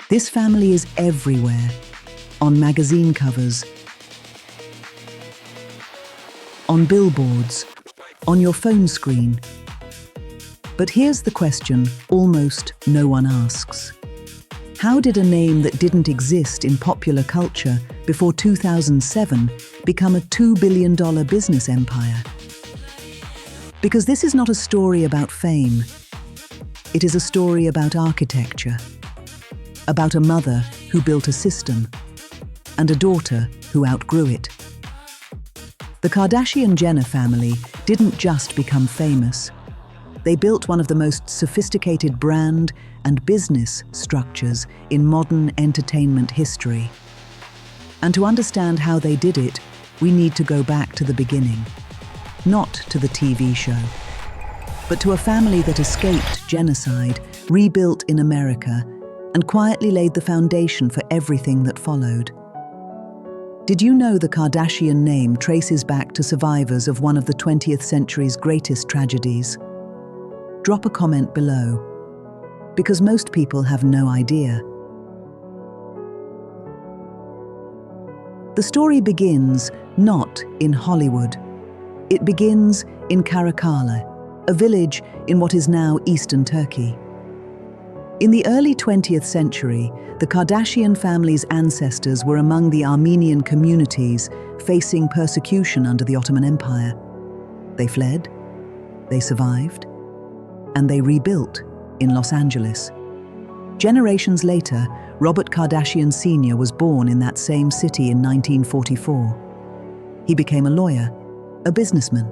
This family is everywhere, on magazine covers, on billboards, on your phone screen. But here's the question almost no one asks. How did a name that didn't exist in popular culture before 2007 become a $2 billion business empire? Because this is not a story about fame. It is a story about architecture, about a mother who built a system, and a daughter who outgrew it. The Kardashian-Jenner family didn't just become famous. They built one of the most sophisticated brand and business structures in modern entertainment history. And to understand how they did it, we need to go back to the beginning. Not to the TV show, but to a family that escaped genocide, rebuilt in America, and quietly laid the foundation for everything that followed. Did you know the Kardashian name traces back to survivors of one of the 20th century's greatest tragedies? Drop a comment below, because most people have no idea. The story begins not in Hollywood. It begins in Karakala, a village in what is now eastern Turkey. In the early 20th century, the Kardashian family's ancestors were among the Armenian communities facing persecution under the Ottoman Empire. They fled, they survived, and they rebuilt in Los Angeles. Generations later, Robert Kardashian Sr. was born in that same city in 1944. He became a lawyer, a businessman,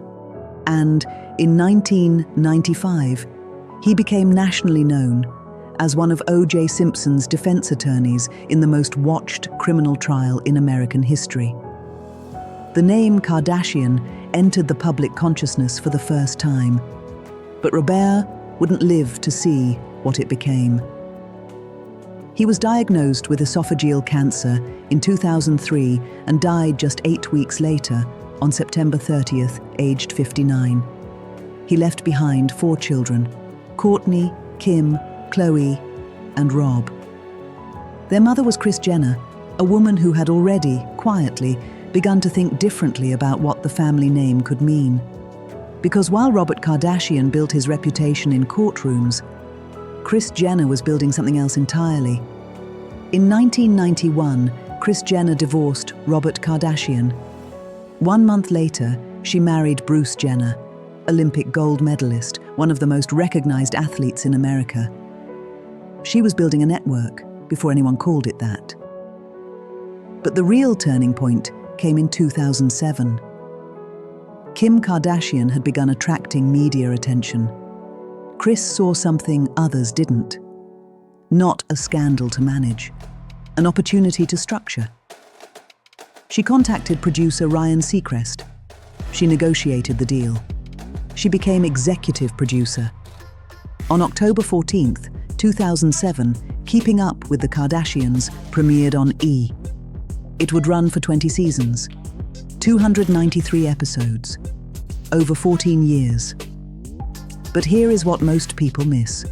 and in 1995, he became nationally known as one of O.J. Simpson's defense attorneys in the most watched criminal trial in American history. The name Kardashian entered the public consciousness for the first time, but Robert wouldn't live to see what it became. He was diagnosed with esophageal cancer in 2003 and died just 8 weeks later, on September 30th, aged 59. He left behind 4 children: Kourtney, Kim, Khloe, and Rob. Their mother was Kris Jenner, a woman who had already, quietly, begun to think differently about what the family name could mean. Because while Robert Kardashian built his reputation in courtrooms, Kris Jenner was building something else entirely. In 1991, Kris Jenner divorced Robert Kardashian. 1 month later, she married Bruce Jenner, Olympic gold medalist, one of the most recognized athletes in America. She was building a network before anyone called it that. But the real turning point came in 2007. Kim Kardashian had begun attracting media attention. Kris saw something others didn't. Not a scandal to manage, an opportunity to structure. She contacted producer Ryan Seacrest. She negotiated the deal. She became executive producer. On October 14th, 2007, Keeping Up with the Kardashians premiered on E! It would run for 20 seasons, 293 episodes, over 14 years. But here is what most people miss.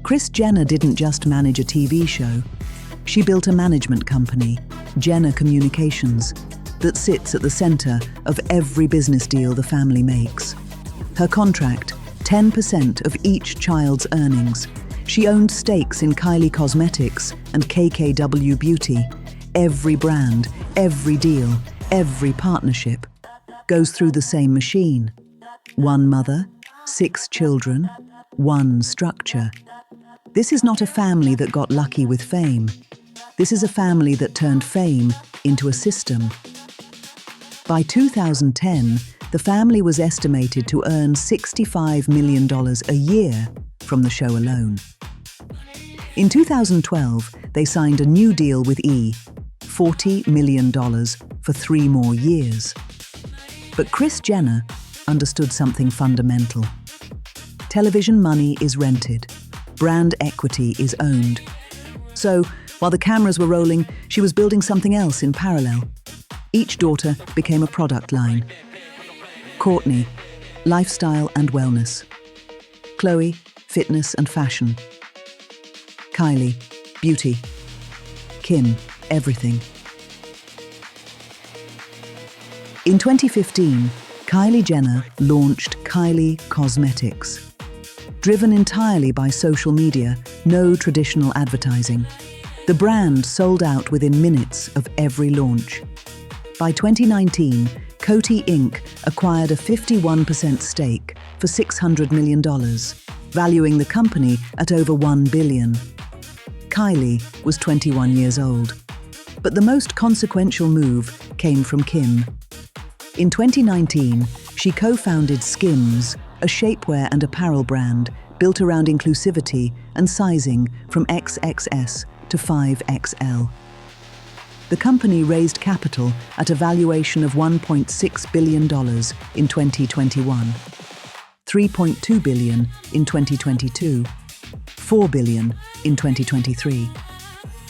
Kris Jenner didn't just manage a TV show. She built a management company, Jenner Communications, that sits at the center of every business deal the family makes. Her contract, 10% of each child's earnings. She owned stakes in Kylie Cosmetics and KKW Beauty. Every brand, every deal, every partnership goes through the same machine. 1 mother, 6 children, 1 structure. This is not a family that got lucky with fame. This is a family that turned fame into a system. By 2010, the family was estimated to earn $65 million a year from the show alone. In 2012, they signed a new deal with E! $40 million for 3 more years. But Kris Jenner understood something fundamental. Television money is rented. Brand equity is owned. So, while the cameras were rolling, she was building something else in parallel. Each daughter became a product line. Kourtney, lifestyle and wellness. Khloe, fitness and fashion. Kylie, Beauty. Kim, everything. In 2015, Kylie Jenner launched Kylie Cosmetics. Driven entirely by social media, no traditional advertising, the brand sold out within minutes of every launch. By 2019, Coty Inc. acquired a 51% stake for $600 million, valuing the company at over $1 billion. Kylie was 21 years old. But the most consequential move came from Kim. In 2019, she co-founded SKIMS, a shapewear and apparel brand built around inclusivity and sizing from XXS to 5XL. The company raised capital at a valuation of $1.6 billion in 2021, $3.2 billion in 2022, $4 billion in 2023.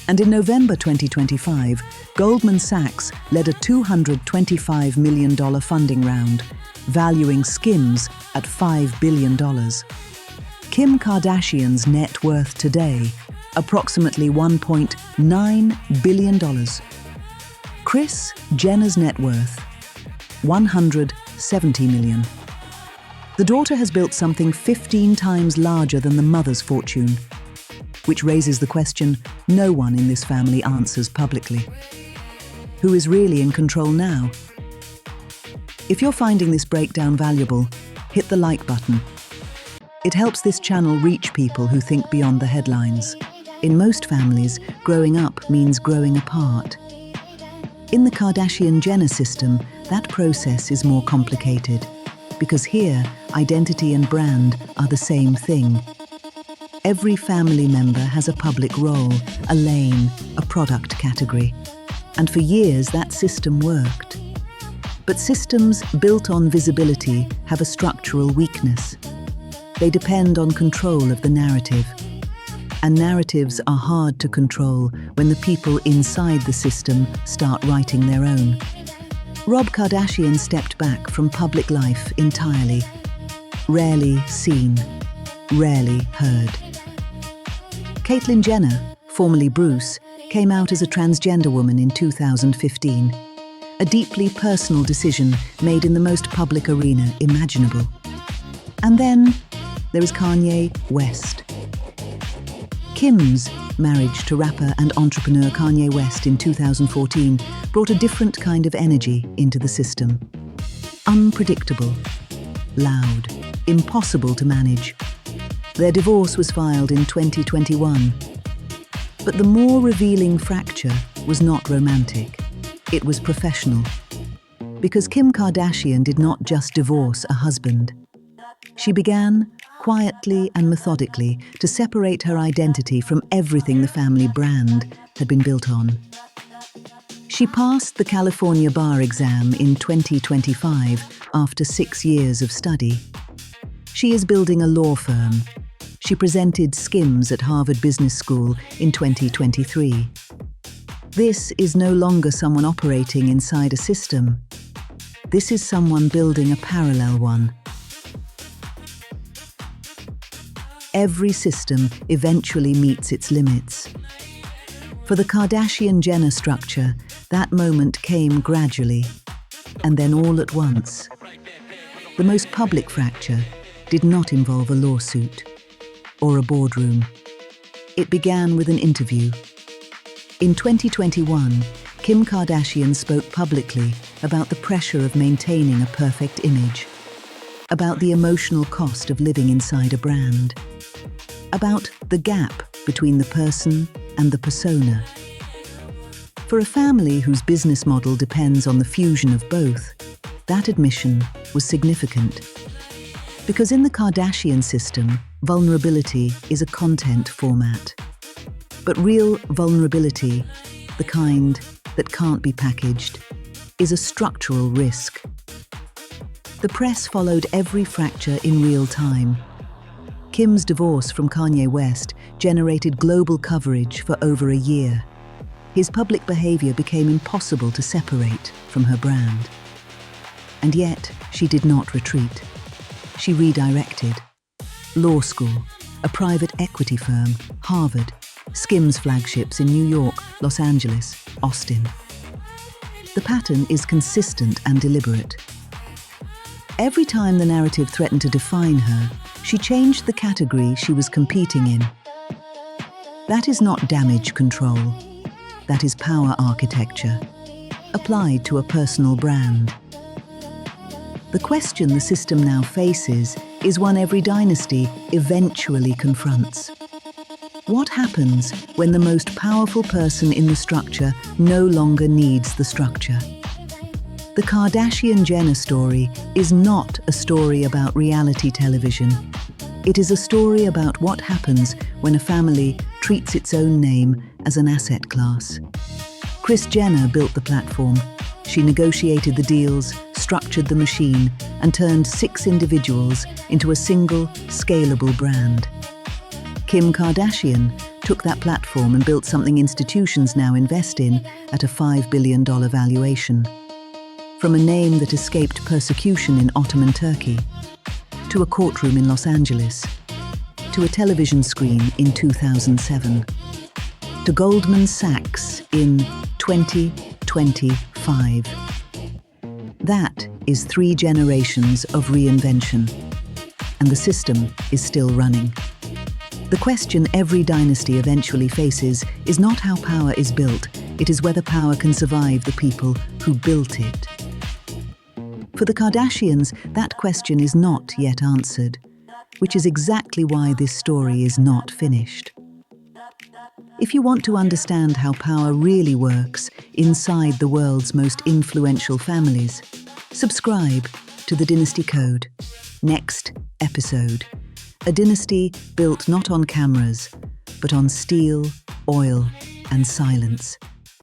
And in November 2025, Goldman Sachs led a $225 million funding round, valuing SKIMS at $5 billion. Kim Kardashian's net worth today, approximately $1.9 billion. Kris Jenner's net worth, $170 million. The daughter has built something 15 times larger than the mother's fortune, which raises the question no one in this family answers publicly. Who is really in control now? If you're finding this breakdown valuable, hit the like button. It helps this channel reach people who think beyond the headlines. In most families, growing up means growing apart. In the Kardashian-Jenner system, that process is more complicated, because here, identity and brand are the same thing. Every family member has a public role, a lane, a product category. And for years, that system worked. But systems built on visibility have a structural weakness. They depend on control of the narrative. And narratives are hard to control when the people inside the system start writing their own. Rob Kardashian stepped back from public life entirely. Rarely seen, rarely heard. Caitlyn Jenner, formerly Bruce, came out as a transgender woman in 2015. A deeply personal decision made in the most public arena imaginable. And then there is Kanye West. Kim's marriage to rapper and entrepreneur Kanye West in 2014 brought a different kind of energy into the system. Unpredictable, loud, impossible to manage. Their divorce was filed in 2021. But the more revealing fracture was not romantic. It was professional. Because Kim Kardashian did not just divorce a husband. She began, quietly and methodically, to separate her identity from everything the family brand had been built on. She passed the California bar exam in 2025 after 6 years of study. She is building a law firm. She presented SKIMS at Harvard Business School in 2023. This is no longer someone operating inside a system. This is someone building a parallel one. Every system eventually meets its limits. For the Kardashian-Jenner structure, that moment came gradually, and then all at once. The most public fracture did not involve a lawsuit or a boardroom. It began with an interview. In 2021, Kim Kardashian spoke publicly about the pressure of maintaining a perfect image, about the emotional cost of living inside a brand, about the gap between the person and the persona. For a family whose business model depends on the fusion of both, that admission was significant. Because in the Kardashian system, vulnerability is a content format. But real vulnerability, the kind that can't be packaged, is a structural risk. The press followed every fracture in real time. Kim's divorce from Kanye West generated global coverage for over a year. His public behavior became impossible to separate from her brand. And yet, she did not retreat. She redirected. Law school, a private equity firm, Harvard, SKIMS flagships in New York, Los Angeles, Austin. The pattern is consistent and deliberate. Every time the narrative threatened to define her, she changed the category she was competing in. That is not damage control. That is power architecture, applied to a personal brand. The question the system now faces is one every dynasty eventually confronts. What happens when the most powerful person in the structure no longer needs the structure? The Kardashian-Jenner story is not a story about reality television. It is a story about what happens when a family treats its own name as an asset class. Kris Jenner built the platform. She negotiated the deals, structured the machine, and turned 6 individuals into a single, scalable brand. Kim Kardashian took that platform and built something institutions now invest in at a $5 billion valuation. From a name that escaped persecution in Ottoman Turkey, to a courtroom in Los Angeles, to a television screen in 2007, to Goldman Sachs in 2025. That is 3 generations of reinvention, and the system is still running. The question every dynasty eventually faces is not how power is built, it is whether power can survive the people who built it. For the Kardashians, that question is not yet answered, which is exactly why this story is not finished. If you want to understand how power really works inside the world's most influential families, subscribe to the Dynasty Code. Next episode. A dynasty built not on cameras, but on steel, oil, and silence.